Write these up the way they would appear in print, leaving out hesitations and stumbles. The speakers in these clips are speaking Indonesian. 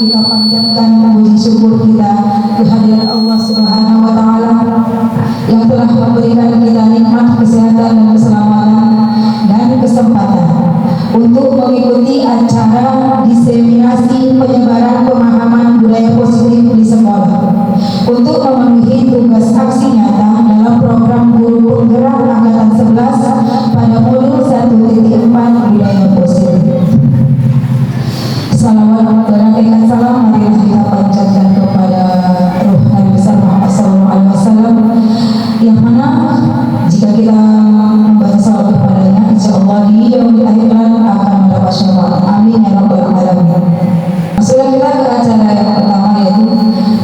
kita panjatkan puji syukur kita kehadiran Allah Subhanahu wa taala yang telah memberikan kita nikmat kesehatan dan keselamatan dan kesempatan untuk mengikuti acara diseminasi penyebaran pemahaman budaya positif di sekolah untuk memenuhi tugas aksi nyata dalam program guru penggerak angkatan 11 pada modul 1.4 budaya positif. Salawat dan hakikat salam marilah kita panjatkan kepada Ruh Nabi besar Muhammad SAW, yang mana jika kita membaca salawat kepadanya, insyaallah di yaumil akhirat akan mendapat syafaat. Amin ya rabbal alamin. Sudah kita ke acara yang pertama, yaitu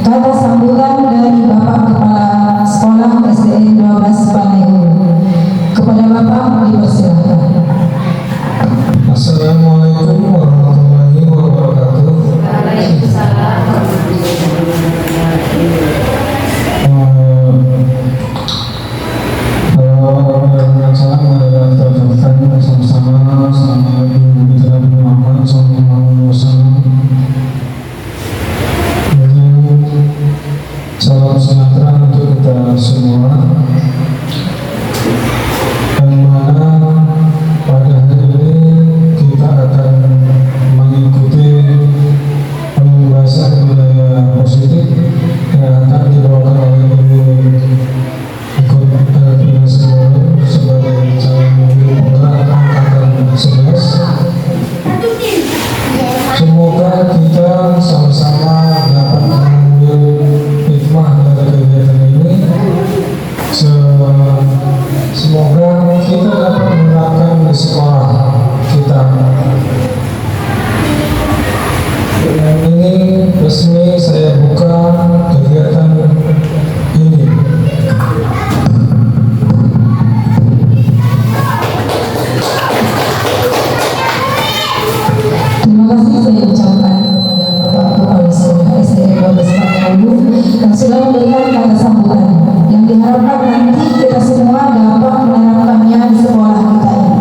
kata sambutan dari Bapak Kepala Sekolah SDN 12 Panegu. Kepada Bapak dipersilakan. Assalamualaikum warahmatullahi wabarakatuh. Waalaikumsalam warahmatullahi wabarakatuh. Salam adalah terjadikan bersama-sama selama Nabi Muhammad SAW. Salam sejahtera untuk kita semua. Yang mana pada hari ini kita akan mengikuti pembahasan budaya positif yang akan dibawakan oleh Ibu Ikut sebagai calon guru penggerak angkatan 11. Semoga kita sama-sama dapat mengambil hikmah dari kegiatan ini. Semoga kita dapat menerapkan di sekolah kita. Dengan ini resmi saya buka kegiatan ini. Terima kasih saya ucapkan kepada Bapak Kepala Sekolah SDN 12 Panegu yang sudah memberikan kata sambutan yang diharapkan nanti kita semua dapat menerapkannya di sekolah kita ini.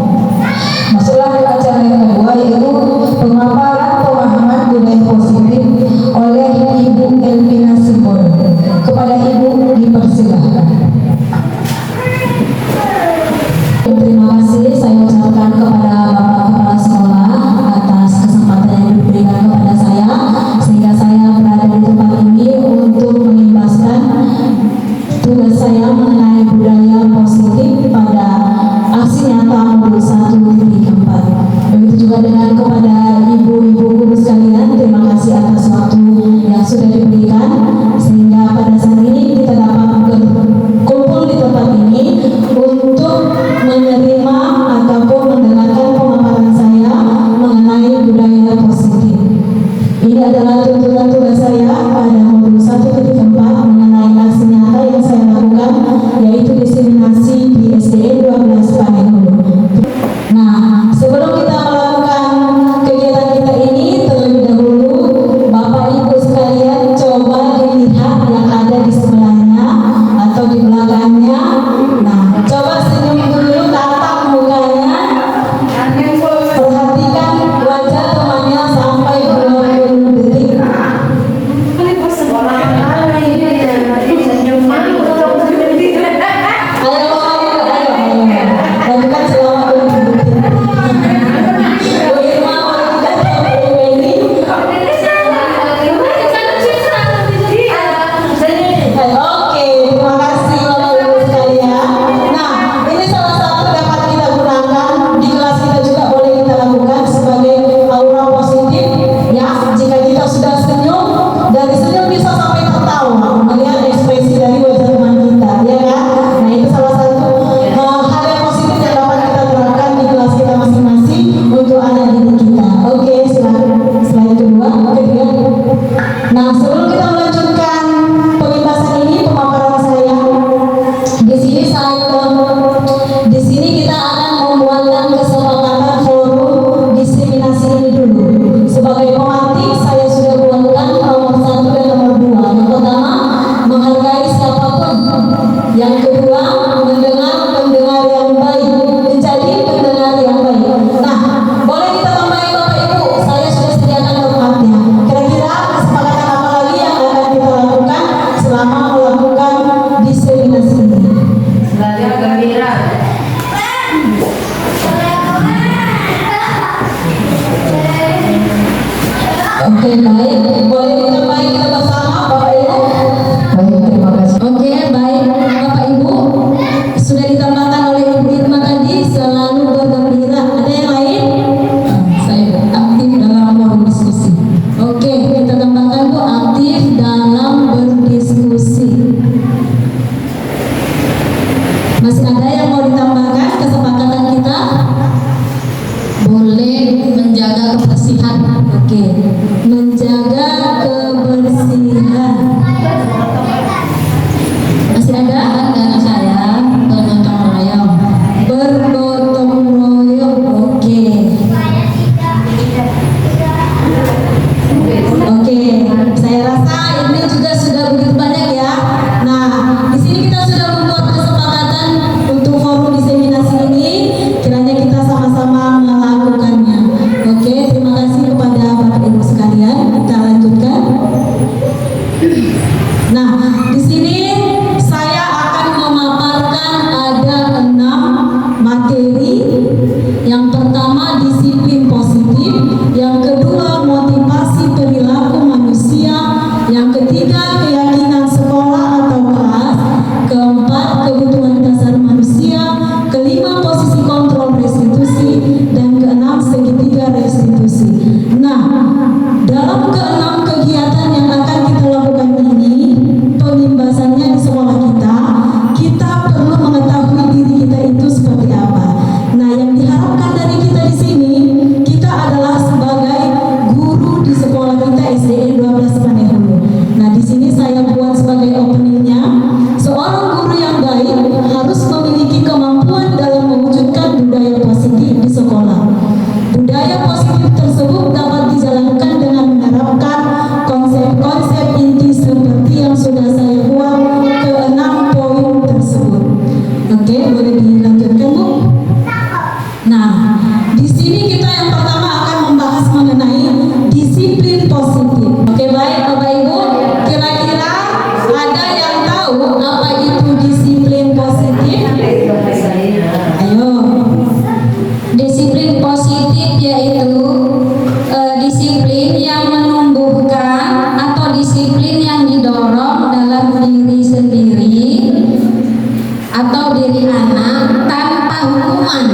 diri anak tanpa hukuman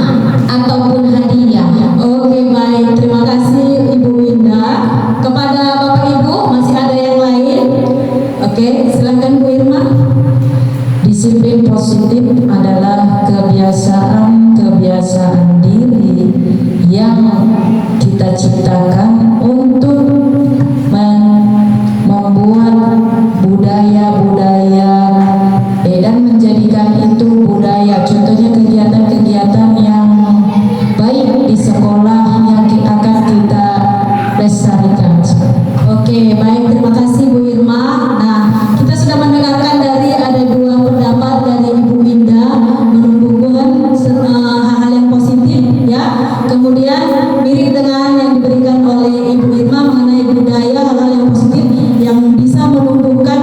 ataupun hadiah. Oke, baik, terima kasih Ibu Winda. Kepada Bapak Ibu masih ada yang lain? Oke, silakan Bu Irma. Disiplin positif adalah kebiasaan diri yang kita ciptakan untuk membuat budaya-budaya dan menjadikan itu budaya. Contohnya kegiatan-kegiatan yang baik di sekolah yang akan kita lestarikan. Oke, baik, terima kasih Bu Irma. Nah, kita sudah mendengarkan dari ada dua pendapat dari Ibu Winda menumbuhkan hal-hal yang positif ya. Kemudian mirip dengan yang diberikan oleh Ibu Irma mengenai budaya, hal-hal yang positif yang bisa menumbuhkan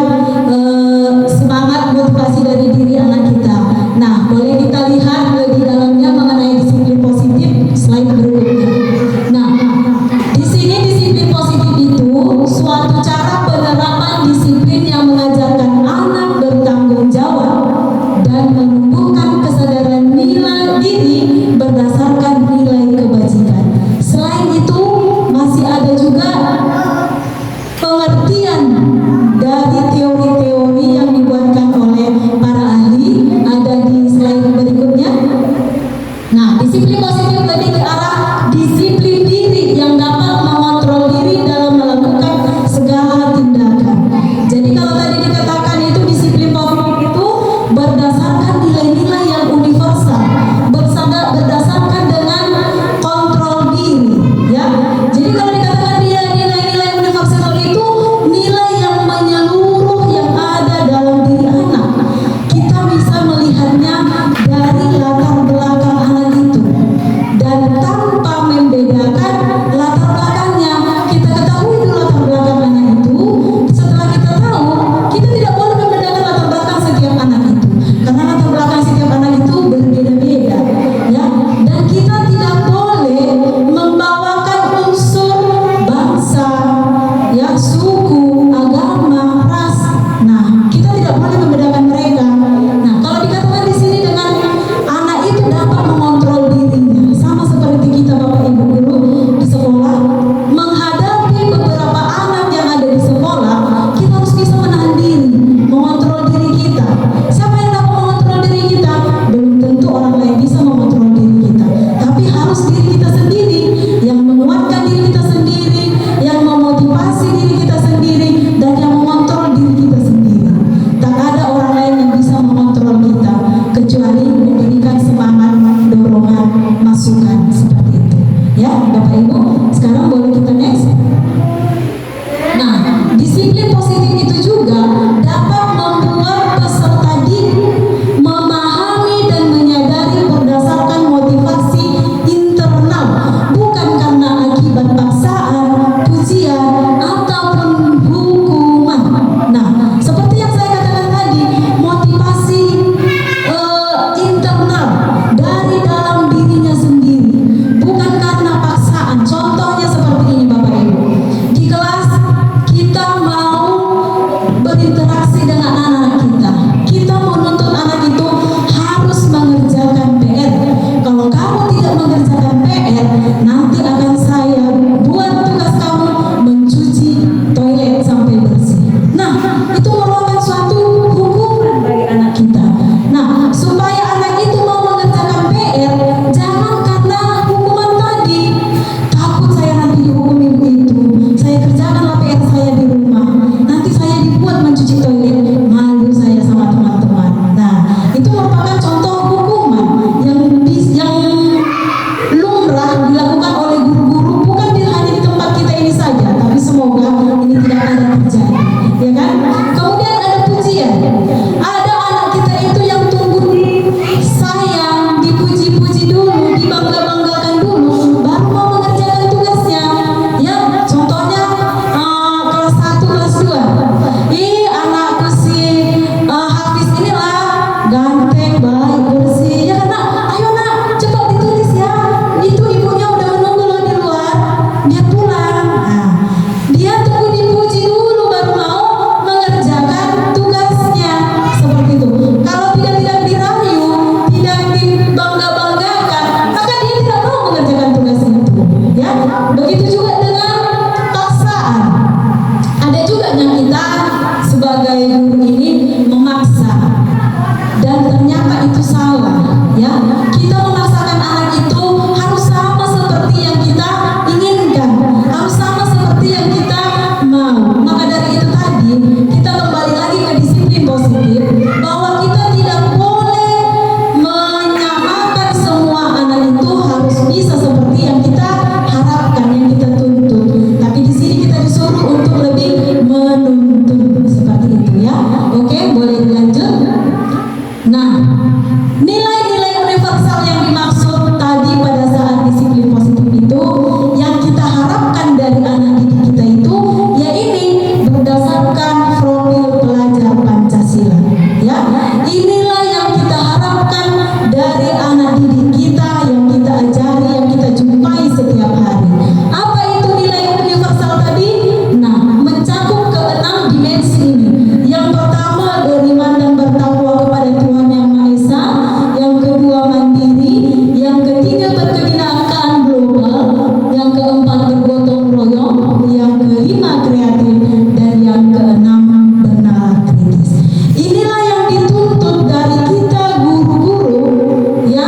semangat motivasi dari diri anak kita. Nah, boleh kita lihat lebih dalamnya mengenai disiplin positif slide berikutnya. Nah, di sini disiplin positif itu suatu cara penerapan disiplin yang mengajarkan anak bertanggung jawab dan menumbuhkan kesadaran nilai diri berdasarkan nilai kebajikan. Selain itu, masih ada juga pengertian dari teori-teori yang dibuatkan oleh para ahli, ada di slide berikutnya. Nah, disiplin positif lebih ke arah disiplin diri yang dapat mengontrol diri dalam melakukan segala tindakan. Jadi kalau tadi dikatakan itu disiplin positif itu berdasarkan nilai dari anak didik kita yang kita ajari, yang kita jumpai setiap hari. Apa itu nilai universal tadi? Nah, mencakup ke 6 dimensi ini. Yang pertama, beriman dan bertakwa kepada Tuhan Yang Maha Esa. Yang kedua, mandiri. Yang ketiga, berkebinekaan global. Yang keempat, bergotong royong. Yang kelima, kreatif. Dan yang keenam, bernalar kritis. Inilah yang dituntut dari kita guru-guru ya,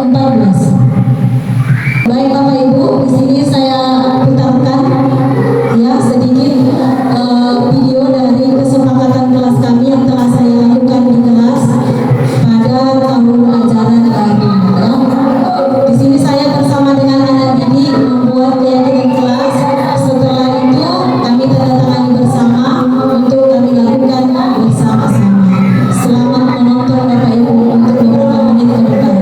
ke-14. Baik Bapak Ibu, di sini saya putarkan ya sedikit video dari kesepakatan kelas kami yang telah saya lakukan di kelas pada tahun ajaran baru. Ya. Di sini saya bersama dengan anak didik membuat keyakinan kelas. Setelah itu kami tandatangani bersama untuk kami lakukan bersama-sama. Selamat menonton Bapak Ibu untuk beberapa menit ke depan.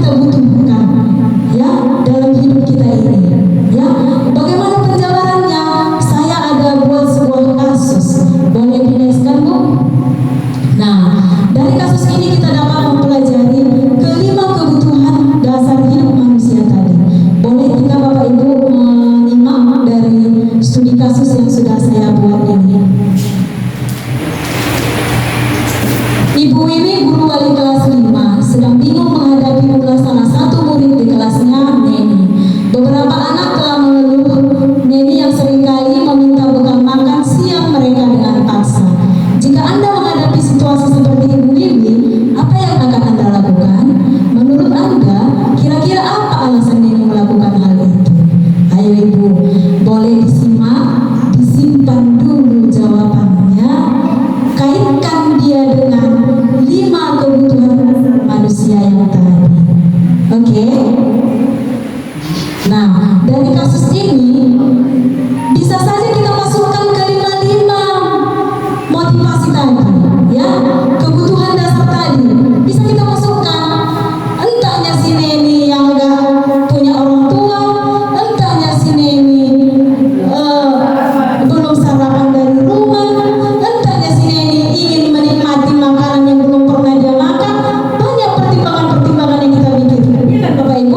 kita butuhkan ya dalam hidup kita ini. Ya, bagaimana penjabarannya? Saya ada buat sebuah kasus. Boleh dijelaskan, Bu? Nah, dari kasus ini kita dapat mempelajari kelima kebutuhan dasar hidup manusia tadi. Boleh kita Bapak Ibu menyimak dari studi kasus yang sudah saya buat ini. Ibu Wiwi, guru wali kelas 5, sedang bingung menghadapi ulah salah satu murid di kelasnya, Neni. Beberapa anak telah mengeluh Neni yang seringkali meminta bekal makan siang mereka dengan paksa. Jika Anda menghadapi situasi seperti Ibu Wiwi, apa yang akan Anda lakukan? Menurut Anda, kira-kira apa alasan Neni melakukan hal itu? Ayo Ibu, boleh disimak, disimpan dulu jawabannya. Kaitkan dia dengan 5 kebutuhan manusia yang tadi. Oke? Nah, dari kasus ini bisa saja kita masukkan ke 5 motivasi tadi, ya, kebutuhan dasar tadi. Bisa kita masukkan. Entahnya si Neni yang enggak punya orang tua, entahnya si Neni belum sarapan dari rumah, entahnya si Neni ingin menikmati makanan yang belum pernah dia makan. Banyak pertimbangan-pertimbangan yang kita pikirkan, ya kan Bapak Ibu?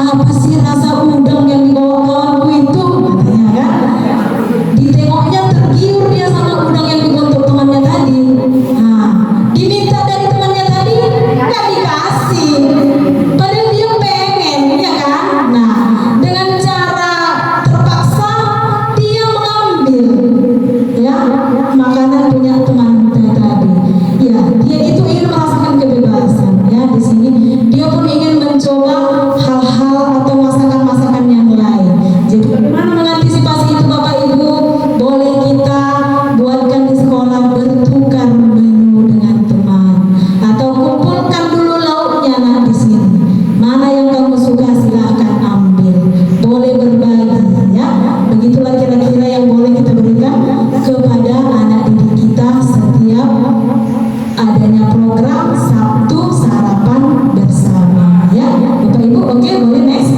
apa sih rasa udang yang dibawa kawanku itu, katanya kan. Ditengoknya tergiur dia sama udang yang digontok temannya tadi. Nah, diminta dari temannya tadi nggak dikasih, padahal dia pengen, ya kan. Nah, dengan cara terpaksa dia mengambil ya makanan punya temannya tadi. Ya, dia itu ingin merasakan kebebasan. Ya, di sini dia pun ingin mencoba hal-hal atau masakan-masakan yang lain. Jadi bagaimana mengantisipasi itu Bapak Ibu? Boleh kita buatkan di sekolah bertukar menu dengan teman, atau kumpulkan dulu lauknya. Nah, di sini mana yang kamu suka silahkan ambil, boleh berbagi ya. Begitulah kira-kira yang boleh kita berikan kepada anak didik kita setiap adanya program Sabtu sarapan bersama ya Bapak Ibu. Oke, boleh next.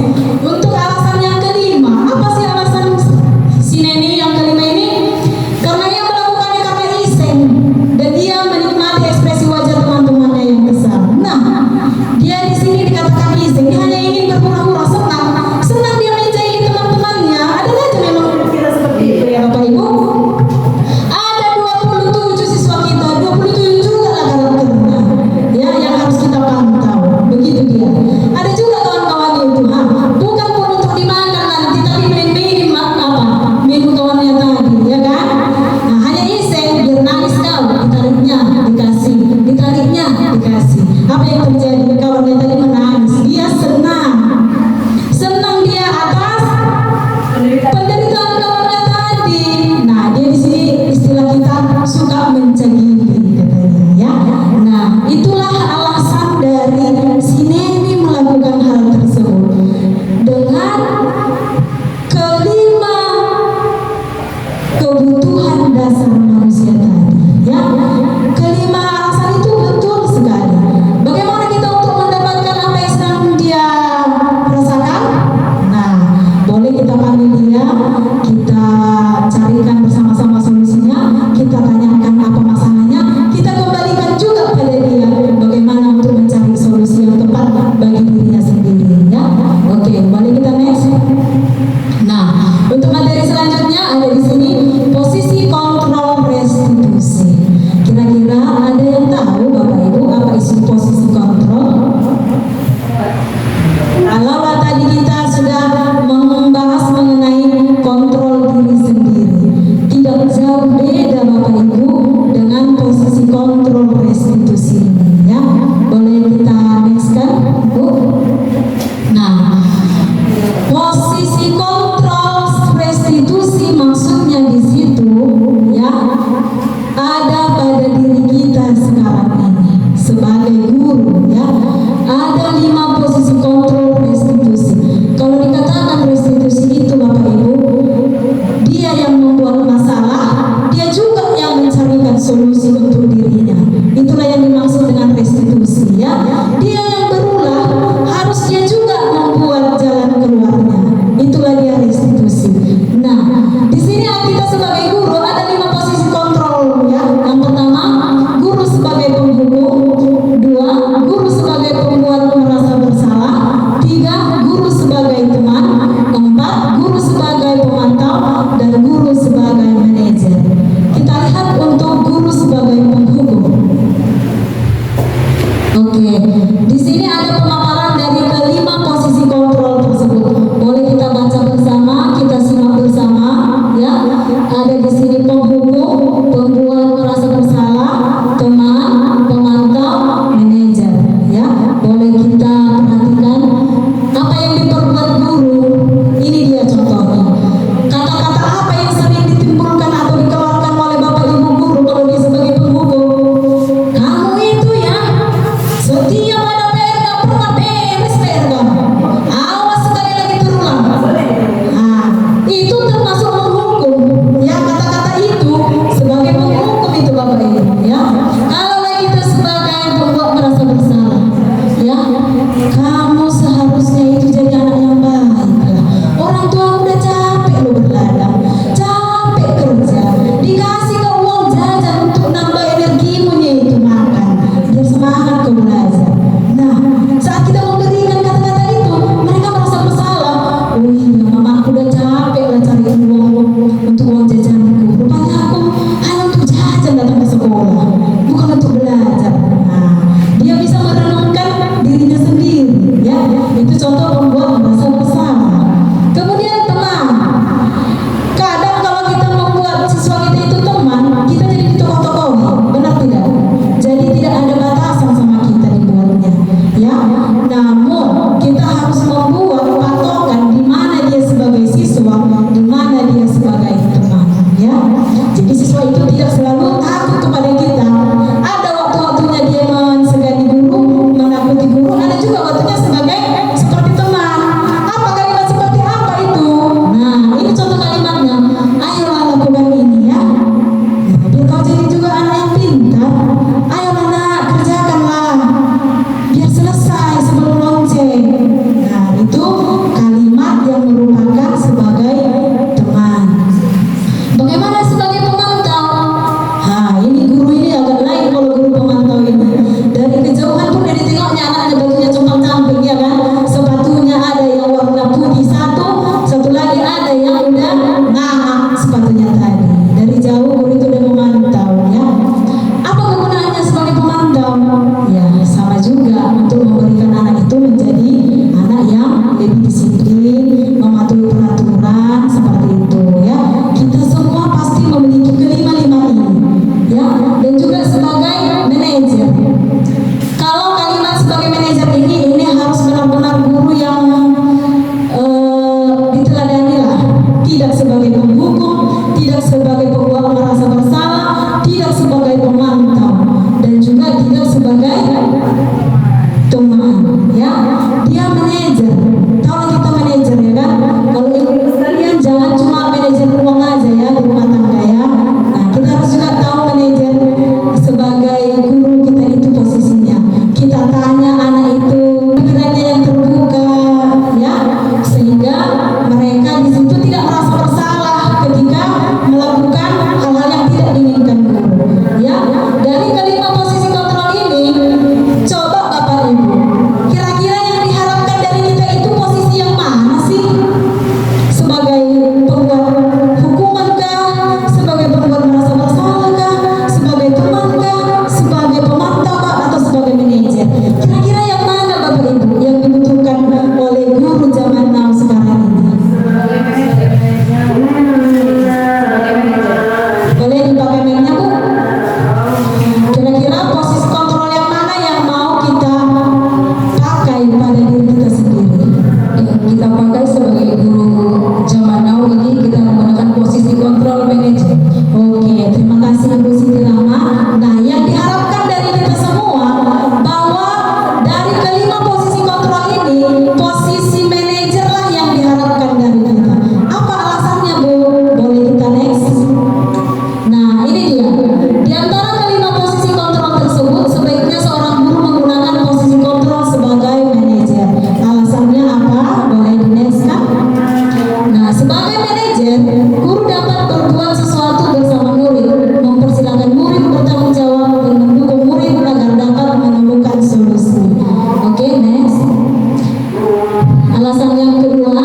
yang kedua,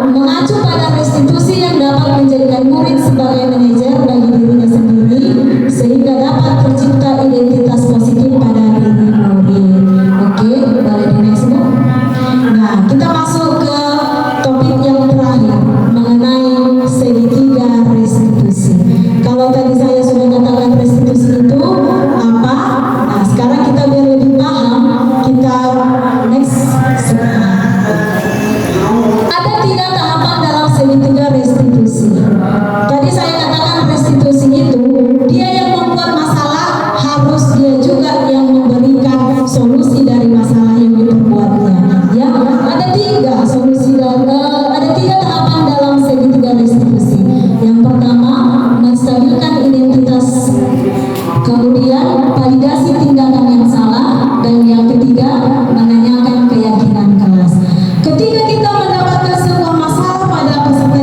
mengacu pada restitusi yang dapat menjadikan murid sebagai manajer bagi dirinya sendiri sehingga dapat tercipta identitas positif pada diri murid. Oke, boleh di next Bu. Nah, kita masuk ke topik yang terakhir mengenai segitiga restitusi. Kalau tadi saya sudah katakan restitusi itu apa, nah sekarang kita biar lebih paham, kita next. Ada 3 tahapan dalam segitiga restitusi. Tadi saya katakan restitusi itu dia yang membuat masalah, harus dia juga yang memberikan solusi dari masalah yang diperbuatnya. Ya, ada 3 solusi dan ada 3 tahapan dalam segitiga restitusi. Yang pertama, menstabilkan identitas, kemudian validasi tindakan yang salah, dan yang ketiga, menanyakan keyakinan kelas. Ketika kita mendapatkan sebuah masalah pada peserta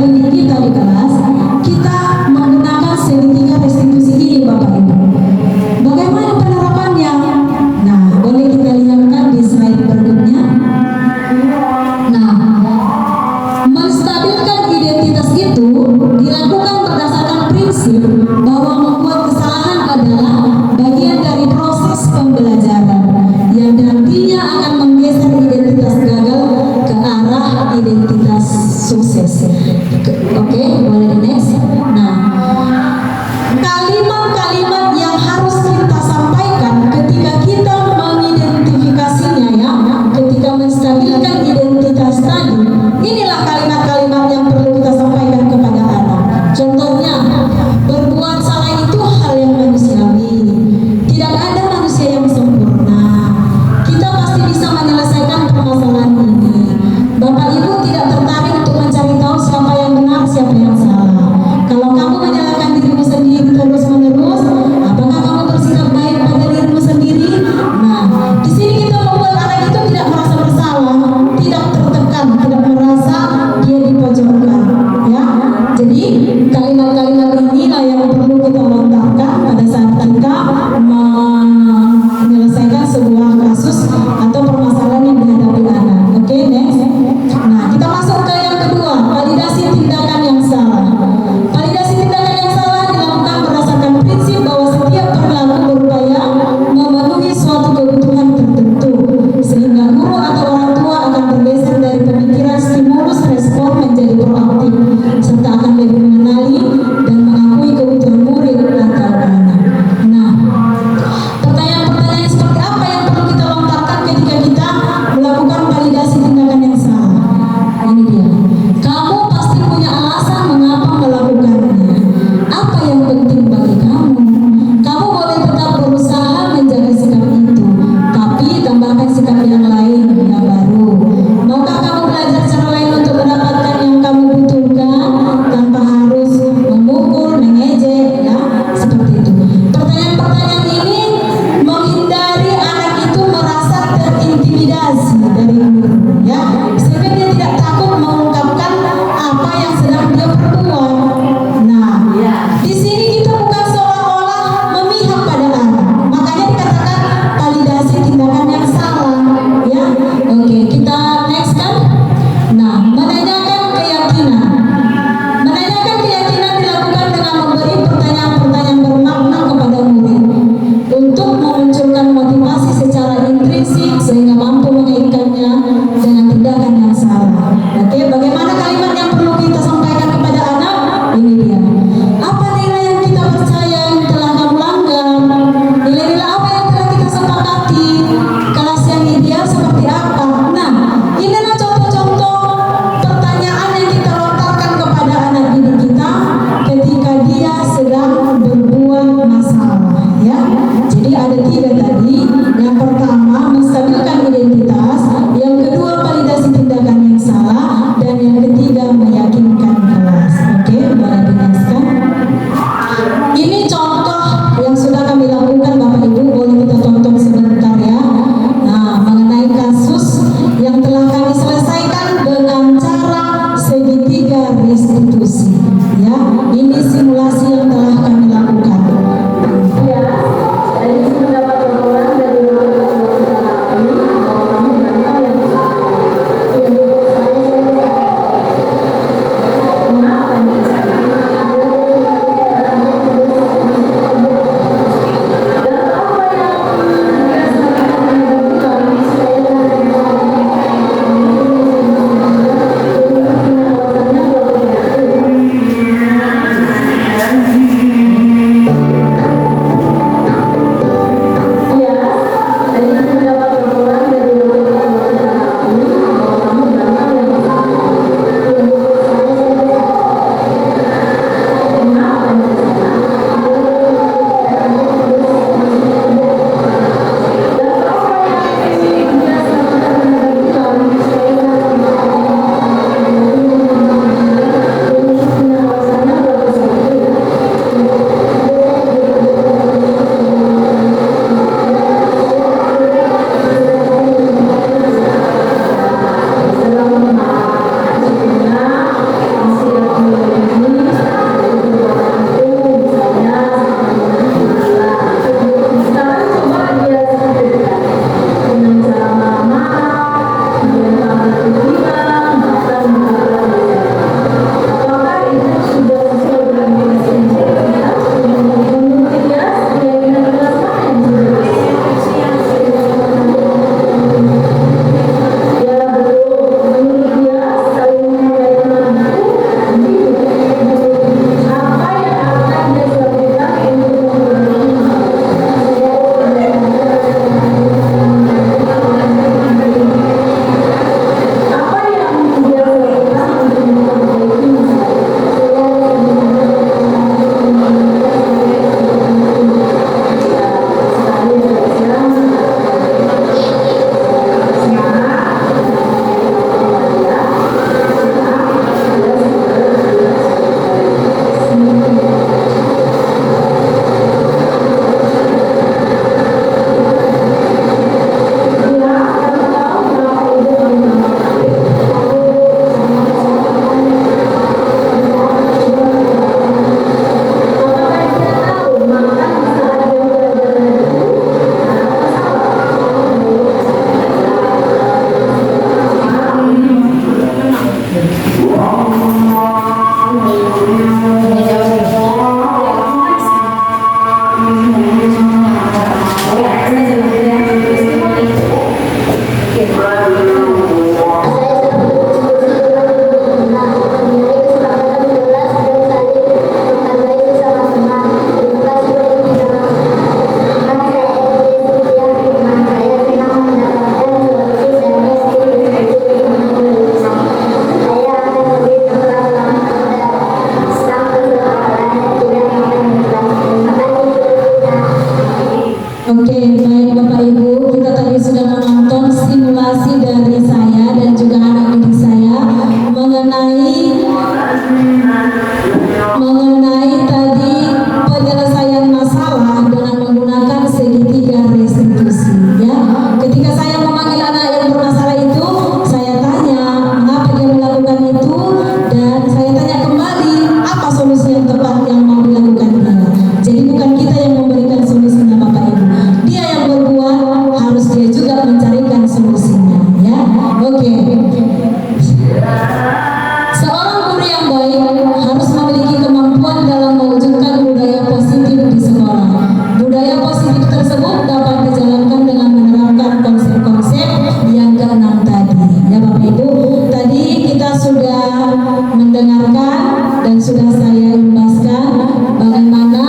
sudah mendengarkan dan sudah saya jelaskan bagaimana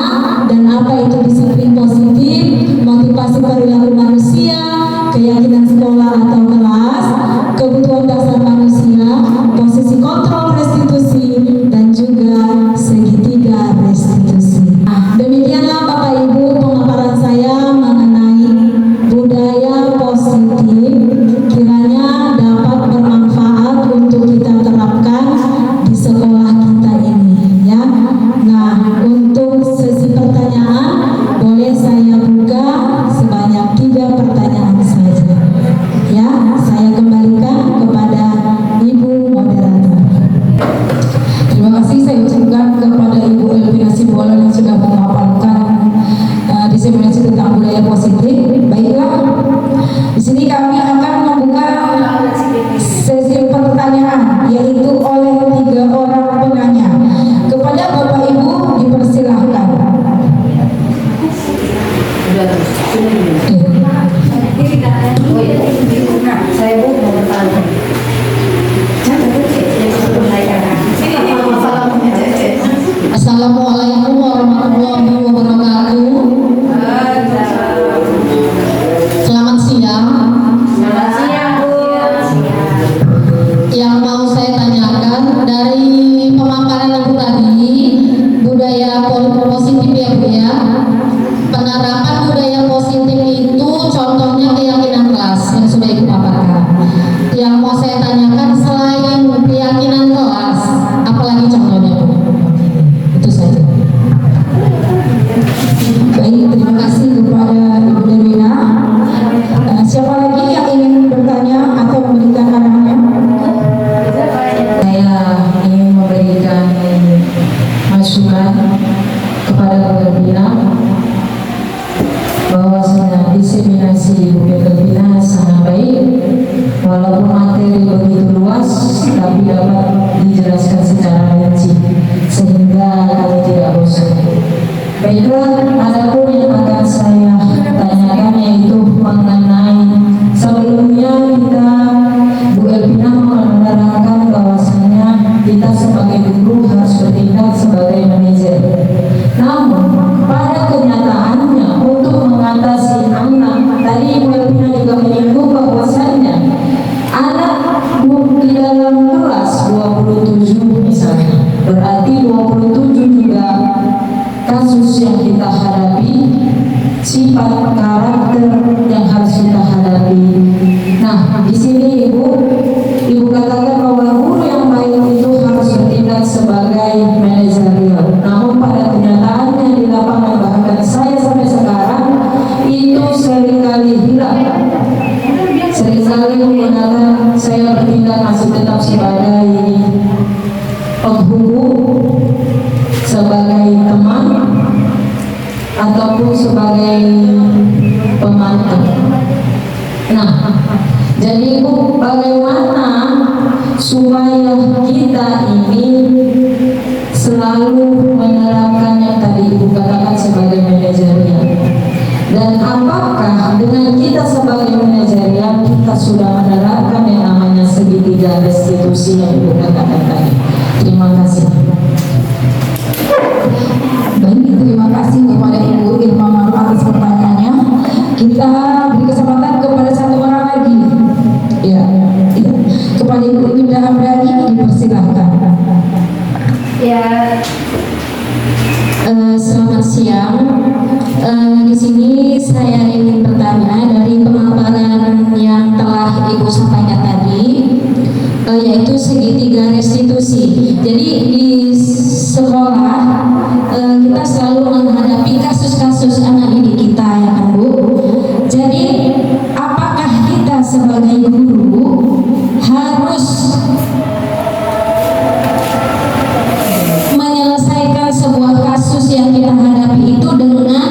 dan apa itu disiplin positif, motivasi perilaku manusia, keyakinan sekolah atau kelas, kebutuhan dasar manusia, posisi kontrol restitusi, dan juga segitiga restitusi. Demikianlah Bapak Ibu pemaparan saya mengenai budaya positif, kiranya dapat bermanfaat untuk kita terapkan di sekolah kita ini, ya. Nah, untuk sesi pertanyaan boleh saya buka sebanyak 3 pertanyaan saja, ya. Saya kembalikan kepada Ibu moderator. Terima kasih saya ucapkan kepada Ibu Elvina Simbolon yang sudah memaparkan diseminasi tentang budaya positif. Baiklah, di sini kami akan membuka sesi pertanyaan, yaitu oleh 3 orang penanya. Kepada Bapak Ibu dipersilahkan. Saya mau bertanya. Assalamualaikum warahmatullahi wabarakatuh. Selamat siang. Selamat siang, Bu. Yang mau saya tanyakan dari pemaparan Ibu tadi, budaya positif ya Bu ya. Penerapan budaya positif itu contohnya keyakinan kelas yang sudah Ibu paparkan. Yang mau saya tanyakan selain keyakinan kelas, apalagi contohnya Bu? Itu saja. Baik, terima kasih kepada Ibu Elvina. Siapa lagi yang ingin bertanya atau memberikan pandangannya? Saya ingin memberikan masukan kepada Ibu Elvina bahwasanya diseminasi Ibu Elvina sangat baik, walaupun materi begitu luas tapi dapat dijelaskan secara rinci sehingga kami tidak bosan. Baiklah, adapun yang akan saya tanyakan yaitu mengenai sebelumnya kita Bu Elvina menerangkan bahwasanya kita sebagai guru harus bertindak sebagai manajer. Namun pada kenyataannya untuk mengatasi anak, tadi Bu Elvina juga menyinggung bahwasanya anak di dalam kelas 27 misalnya, berarti 27 juga kasus yang kita hadapi, sifat karakter yang harus kita hadapi. Nah, di sini Ibu katakan bahwa guru yang baik itu harus bertindak sebagai manajerial. Namun pada kenyataannya di lapangan bahkan saya sampai sekarang itu seringkali hilang. Seringkali menggunakan saya bertindak masih tetap sebagai penghubung, sebagai teman, ataupun sebagai pemantau. Nah, jadi Bu, bagaimana supaya kita ini selalu menerapkan yang tadi Ibu katakan sebagai manajerial? Dan apakah dengan kita sebagai manajerial kita sudah menerapkan yang namanya segitiga restitusi yang Ibu katakan tadi? Terima kasih. Baik, terima kasih kepada Ibu Irma Maruf atas pertanyaannya. Kita beri kesempatan kepada 1 orang lagi. Ya, kepada Ibu Indah Amrani dipersilahkan. Ya, Selamat siang. Di sini saya ingin bertanya dari pemaparan yang telah Ibu sampaikan tadi, yaitu segitiga restitusi. Jadi di sekolah kita selalu menghadapi kasus-kasus anak didik kita, ya kan Bu. Jadi apakah kita sebagai guru harus menyelesaikan sebuah kasus yang kita hadapi itu dengan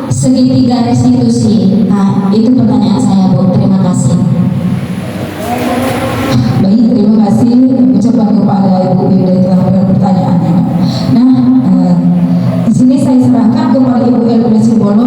segitiga restitusi? Nah, itu pertanyaan saya Bu. Terima kasih. Baik, terima kasih ucapan kepada Ibu Indah telah pertanyaannya. Nah, di sini saya serahkan kepada Ibu Elvina Simbolon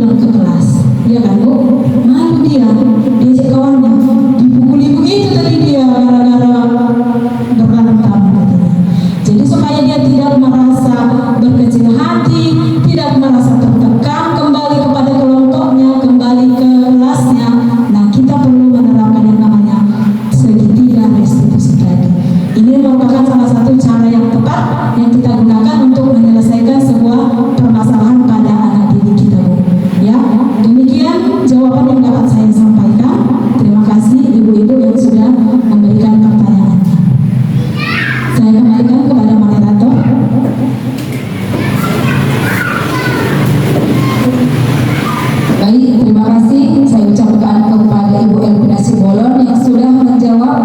pulang ke kelas, ya kan Bu? Malu dia diajak kawannya, dipukuli begitu tadi dia gara-gara berlarang tamu katanya. Jadi supaya dia tidak merasa berkecil hati, tidak merasa tertekan, kembali kepada kelompoknya, kembali ke kelasnya. Nah, kita perlu menerapkan yang namanya segitiga restitusi tadi. Ini merupakan salah satu cara yang tepat yang kita gunakan untuk menyelesaikan sebuah permasalahan pada anak didik kita, Bu. Ya, demikian jawaban yang dapat saya sampaikan. Terima kasih ibu-ibu yang sudah memberikan pertanyaannya. Saya kembalikan kepada moderator. Baik, terima kasih saya ucapkan kepada Ibu Elvina Simbolon yang sudah menjawab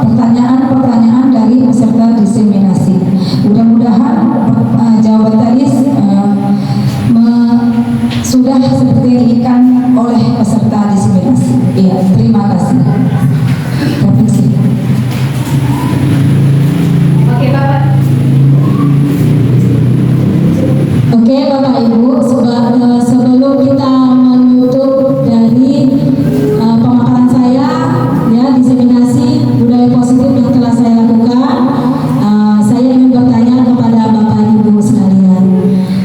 pertanyaan-pertanyaan dari peserta diseminasi. Mudah-mudahan jawaban tadi sudah diberikan oleh peserta diseminasi. Iya, terima kasih. Permisi. Oke, Bapak. Oke, Bapak Ibu, sebelum kita menutup dari pemaparan saya, ya, diseminasi budaya positif yang telah saya lakukan, saya ingin bertanya kepada Bapak Ibu sekalian.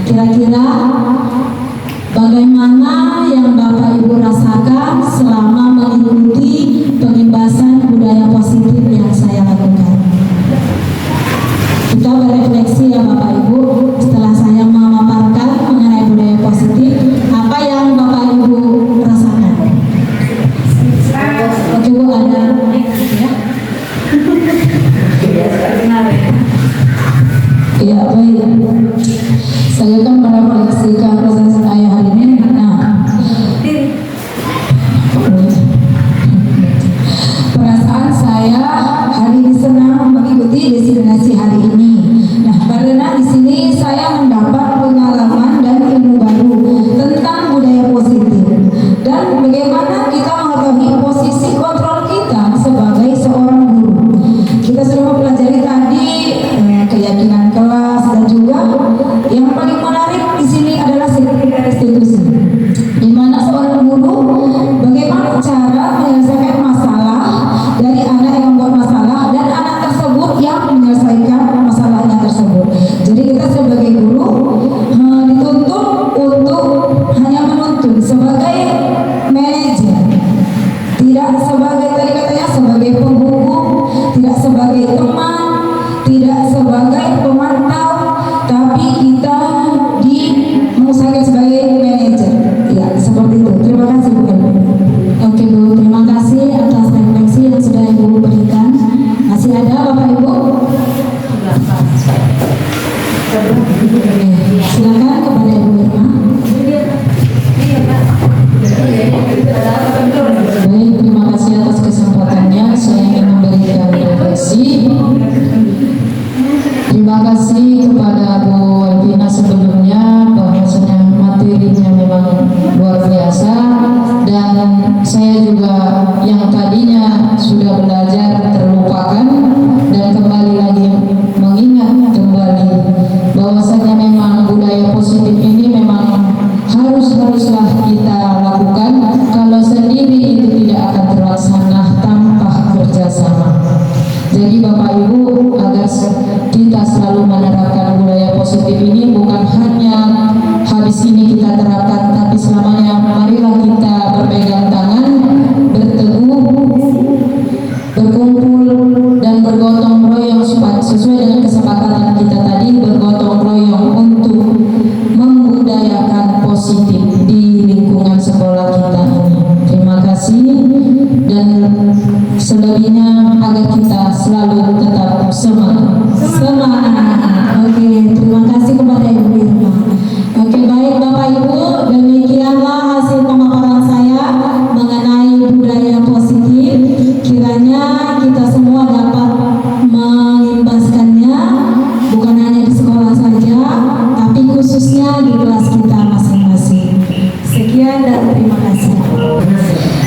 Kira-kira bagaimana yang Bapak Ibu rasakan selama mengikuti pengimbasan budaya positif yang saya lakukan? Kita berefleksi ya Bapak Ibu, setelah saya memaparkan mengenai budaya positif, apa yang Bapak Ibu rasakan? Oke Bu, ada ya? Iya, baik. Saya akan merefleksikan proses saya hari ini. Nah, perasaan saya hari ini senang mengikuti diseminasi hari ini. Nah, karena di sini saya mendapat pengalaman dan ilmu baru tentang budaya positif dan bagaimana kita mengetahui posisi kontrol kita sebagai seorang guru. Kita sudah mempelajari tadi keyakinan kelas dan juga yang paling menarik di sini adalah segitiga restitusi, di mana seorang guru bagaimana cara menyelesaikan masalah dari anak yang membuat masalah dan anak tersebut yang menyelesaikan masalahnya tersebut. Jadi kita sebagai guru dituntut untuk hanya menuntun sebagai manajer, tidak sebagai tadi katanya sebagai penghukum, tidak sebagai teman, tidak sebagai pemantau, tapi kita mengusahakan sebagai manajer. Ya, seperti itu. Terima kasih Bu. Oke Bu, terima kasih atas refleksi yang sudah Ibu berikan. Masih ada Bapak Ibu? Silakan kepada Ibu Irma. Baik, terima kasih atas kesempatannya. Saya ingin memberikan refleksi. Terima kasih kepada Bu Elvina sebelumnya, bahwasanya materinya memang luar biasa, dan saya juga yang tadinya sudah belajar terlupakan dan kembali lagi mengingat kembali bahwasanya memang budaya positif ini memang haruslah kita lakukan. Kalau sendiri itu tidak akan terlaksana tanpa kerjasama. Jadi Bapak Ibu, agar kita selalu menerapkan budaya positif ini bukan hanya habis ini kita terapkan, tapi selamanya marilah kita berpegang tangan, berteguh, berkumpul dan bergotong royong sesuai dengan kesepakatan kita tadi, bergotong royong untuk membudayakan positif di lingkungan sekolah kita ini. Terima kasih, dan selebihnya agar kita selalu tetap semangat. Oke, terima kasih kepada Ibu Irma. Oke, baik Bapak Ibu, demikianlah hasil pemaparan saya mengenai budaya positif. Kiranya kita semua dapat mengimbaskannya bukan hanya di sekolah saja, tapi khususnya di kelas kita masing-masing. Sekian dan terima kasih.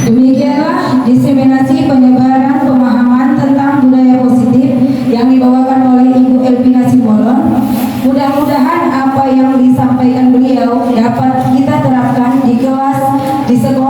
Demikianlah diseminasi penyebaran pemahaman tentang budaya positif yang dibawakan oleh Ibu Elvina Simbolon. Mudah-mudahan apa yang disampaikan beliau dapat kita terapkan di kelas di sekolah